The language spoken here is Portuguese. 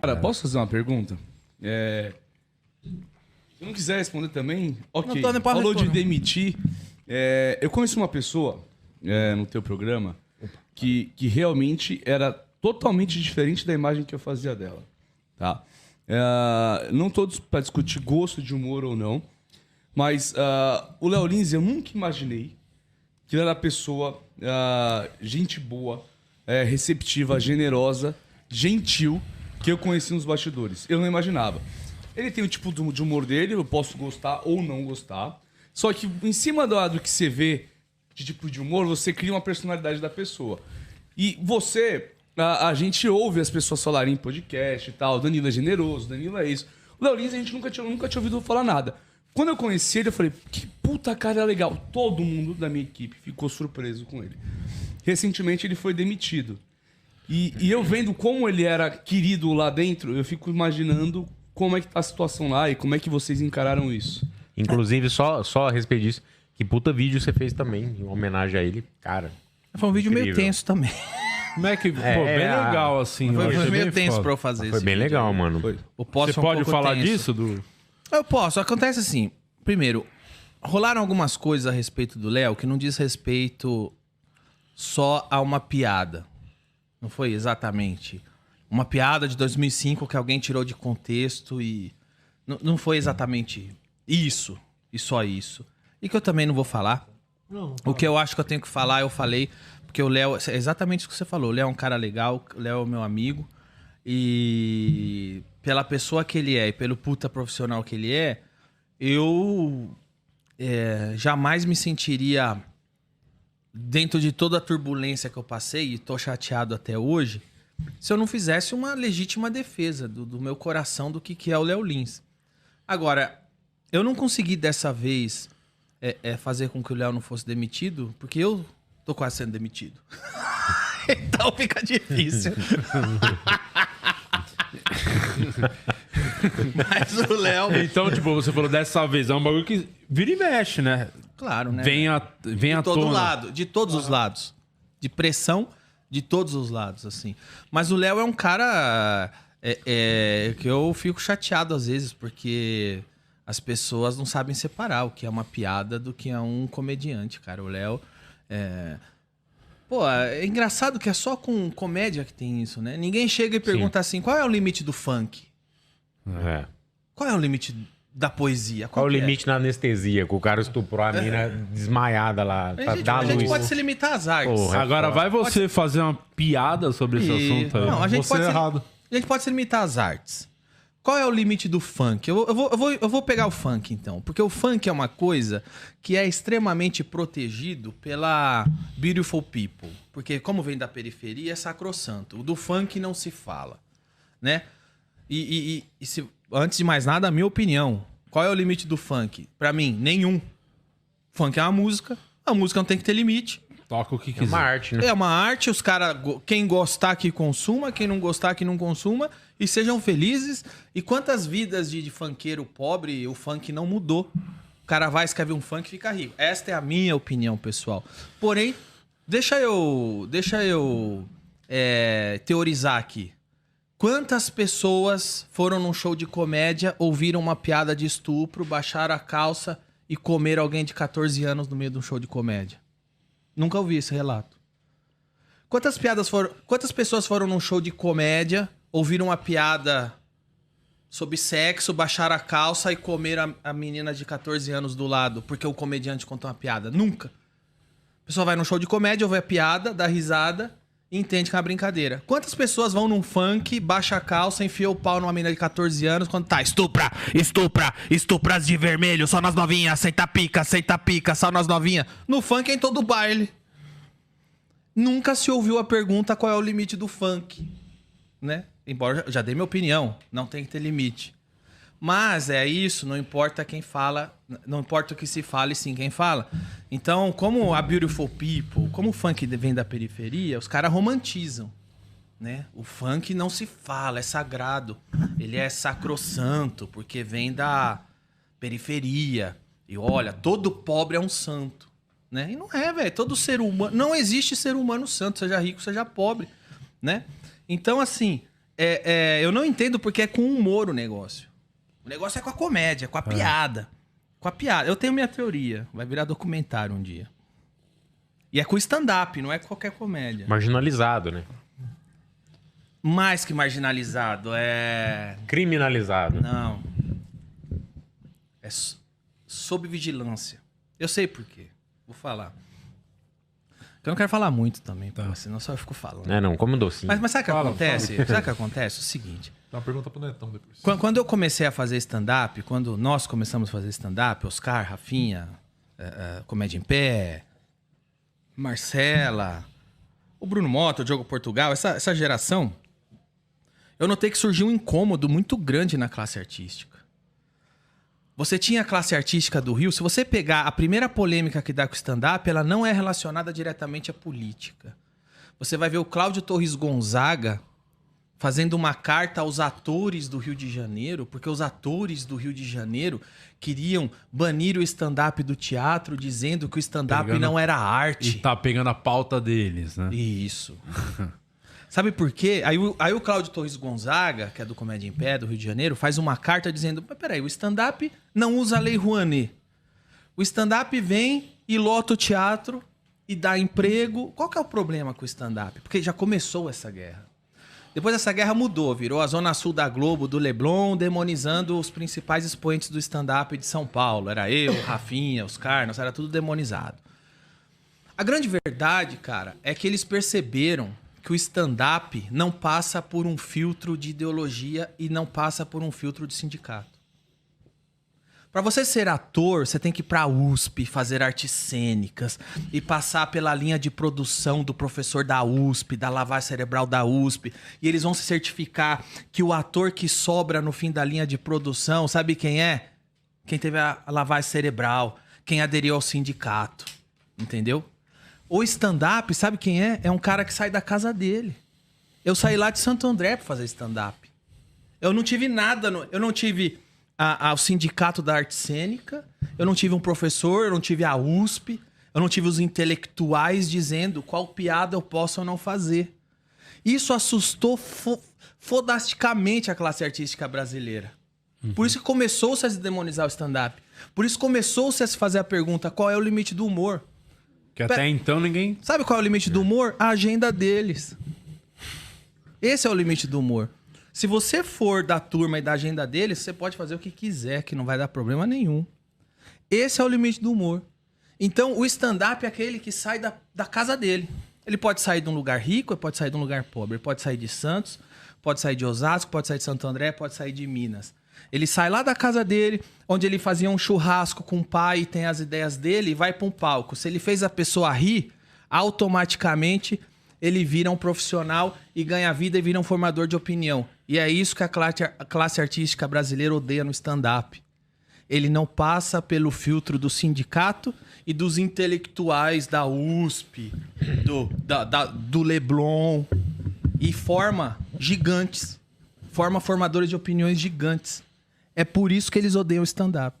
Cara, posso fazer uma pergunta? Se não quiser responder também, ok. Falou de demitir. Eu conheço uma pessoa no teu programa que realmente era totalmente diferente da imagem que eu fazia dela. Tá? Não todos para discutir gosto de humor ou não, mas o Léo Lins, eu nunca imaginei que ele era pessoa, gente boa, receptiva, generosa, gentil, que eu conheci nos bastidores. Eu não imaginava. Ele tem o tipo de humor dele, eu posso gostar ou não gostar. Só que em cima do que você vê de tipo de humor, você cria uma personalidade da pessoa. E você, a gente ouve as pessoas falarem em podcast e tal, Danilo é generoso, Danilo é isso. O Léo Lins a gente nunca tinha ouvido falar nada. Quando eu conheci ele, eu falei, que puta cara legal. Todo mundo da minha equipe ficou surpreso com ele. Recentemente ele foi demitido. E eu vendo como ele era querido lá dentro, eu fico imaginando como é que tá a situação lá e como é que vocês encararam isso. Inclusive, só a respeito disso, que puta vídeo você fez também, em homenagem a ele. Cara, foi um vídeo meio tenso também. Como é que... bem legal, assim. Foi meio tenso pra eu fazer isso. Foi bem legal, mano. Você pode falar disso, Du? Eu posso. Acontece assim. Primeiro, rolaram algumas coisas a respeito do Léo que não diz respeito só a uma piada. Não foi exatamente uma piada de 2005 que alguém tirou de contexto e... Não foi exatamente isso e só isso. E que eu também não vou falar. O que eu acho que eu tenho que falar, eu falei. Porque o Léo... É exatamente isso que você falou. O Léo é um cara legal. O Léo é meu amigo. E pela pessoa que ele é e pelo puta profissional que ele é, eu jamais me sentiria... Dentro de toda a turbulência que eu passei, e tô chateado até hoje, se eu não fizesse uma legítima defesa do meu coração do que é o Léo Lins. Agora, eu não consegui dessa vez fazer com que o Léo não fosse demitido, porque eu tô quase sendo demitido. Então fica difícil. Mas o Léo... Então, tipo, você falou dessa vez, é um bagulho que vira e mexe, né? Claro, né? Vem à tona. De todos os lados. De pressão de todos os lados, assim. Mas o Léo é um cara que eu fico chateado às vezes, porque as pessoas não sabem separar o que é uma piada do que é um comediante, cara. O Léo Pô, é engraçado que é só com comédia que tem isso, né? Ninguém chega e pergunta assim, qual é o limite do funk? Qual é o limite da poesia? Qual é o limite na anestesia? Que o cara estuprou a mina desmaiada lá. A gente pode se limitar às artes. Porra, agora vai você fazer uma piada sobre esse assunto aí. Não, a gente pode se limitar às artes. Qual é o limite do funk? Eu vou pegar o funk, então. Porque o funk é uma coisa que é extremamente protegido pela beautiful people. Porque como vem da periferia, é sacrossanto. O do funk não se fala, né? Antes de mais nada, a minha opinião. Qual é o limite do funk? Pra mim, nenhum. Funk é uma música. A música não tem que ter limite. Toca o que quiser. É uma arte, né? É uma arte. Os caras... Quem gostar que consuma. Quem não gostar que não consuma. E sejam felizes. E quantas vidas de funkeiro pobre o funk não mudou. O cara vai, escreve um funk e fica rico. Esta é a minha opinião, pessoal. Porém, deixa eu teorizar aqui. Quantas pessoas foram num show de comédia, ouviram uma piada de estupro, baixaram a calça e comeram alguém de 14 anos no meio de um show de comédia? Nunca ouvi esse relato. Quantas pessoas foram num show de comédia, ouviram uma piada sobre sexo, baixaram a calça e comeram a menina de 14 anos do lado, porque o comediante contou uma piada? Nunca. A pessoa vai num show de comédia, ouve a piada, dá risada... Entende que é uma brincadeira. Quantas pessoas vão num funk, baixa a calça, enfia o pau numa menina de 14 anos, quando tá, estupras de vermelho, só nas novinhas, aceita pica, só nas novinhas. No funk é em todo baile. Nunca se ouviu a pergunta qual é o limite do funk, né? Embora já dei minha opinião, não tem que ter limite. Mas é isso, não importa quem fala, não importa o que se fala e sim quem fala. Então, como a beautiful people, como o funk vem da periferia, os caras romantizam, né? O funk não se fala, é sagrado. Ele é sacrossanto, porque vem da periferia. E olha, todo pobre é um santo, né? E não é, velho. Todo ser humano... Não existe ser humano santo, seja rico, seja pobre, né? Então, assim... eu não entendo porque é com humor o negócio. O negócio é com a comédia, com a piada. Com a piada. Eu tenho minha teoria. Vai virar documentário um dia. E é com stand-up, não é com qualquer comédia. Marginalizado, né? Mais que marginalizado, Criminalizado. Não. É sob vigilância. Eu sei por quê. Vou falar. Eu não quero falar muito também, tá. Senão só eu fico falando. Não, como docinho. Mas sabe o que acontece? Sabe o que acontece? É o seguinte. Dá uma pergunta pro Netão depois. Quando eu comecei a fazer stand-up, quando nós começamos a fazer stand-up, Oscar, Rafinha, Comédia em Pé, Marcela, o Bruno Mota, o Diogo Portugal, essa geração, eu notei que surgiu um incômodo muito grande na classe artística. Você tinha a classe artística do Rio, se você pegar a primeira polêmica que dá com o stand-up, ela não é relacionada diretamente à política. Você vai ver o Cláudio Torres Gonzaga fazendo uma carta aos atores do Rio de Janeiro, porque os atores do Rio de Janeiro queriam banir o stand-up do teatro, dizendo que o stand-up não era arte. E tá pegando a pauta deles, né? Isso. Sabe por quê? Aí o Cláudio Torres Gonzaga, que é do Comédia em Pé, do Rio de Janeiro, faz uma carta dizendo, mas peraí, o stand-up não usa a Lei Rouanet. O stand-up vem e lota o teatro e dá emprego. Qual que é o problema com o stand-up? Porque já começou essa guerra. Depois essa guerra mudou, virou a Zona Sul da Globo, do Leblon, demonizando os principais expoentes do stand-up de São Paulo. Era eu, Rafinha, Oscar, nós era tudo demonizado. A grande verdade, cara, é que eles perceberam que o stand-up não passa por um filtro de ideologia e não passa por um filtro de sindicato. Para você ser ator, você tem que ir pra USP, fazer artes cênicas e passar pela linha de produção do professor da USP, da lavagem cerebral da USP. E eles vão se certificar que o ator que sobra no fim da linha de produção, sabe quem é? Quem teve a lavagem cerebral, quem aderiu ao sindicato. Entendeu? O stand-up, sabe quem é? É um cara que sai da casa dele. Eu saí lá de Santo André pra fazer stand-up. Eu não tive nada, eu não tive o sindicato da arte cênica, eu não tive um professor, eu não tive a USP, eu não tive os intelectuais dizendo qual piada eu posso ou não fazer. Isso assustou fodasticamente a classe artística brasileira. Por isso que começou-se a demonizar o stand-up. Por isso começou-se a se fazer a pergunta, qual é o limite do humor? Que até então ninguém... Sabe qual é o limite do humor? A agenda deles. Esse é o limite do humor. Se você for da turma e da agenda deles, você pode fazer o que quiser, que não vai dar problema nenhum. Esse é o limite do humor. Então, o stand-up é aquele que sai da casa dele. Ele pode sair de um lugar rico, ele pode sair de um lugar pobre. Ele pode sair de Santos, pode sair de Osasco, pode sair de Santo André, pode sair de Minas. Ele sai lá da casa dele, onde ele fazia um churrasco com o pai e tem as ideias dele, e vai para um palco. Se ele fez a pessoa rir, automaticamente ele vira um profissional e ganha vida e vira um formador de opinião. E é isso que a classe artística brasileira odeia no stand-up. Ele não passa pelo filtro do sindicato e dos intelectuais da USP, do Leblon, e forma gigantes. Forma formadores de opiniões gigantes. É por isso que eles odeiam o stand-up.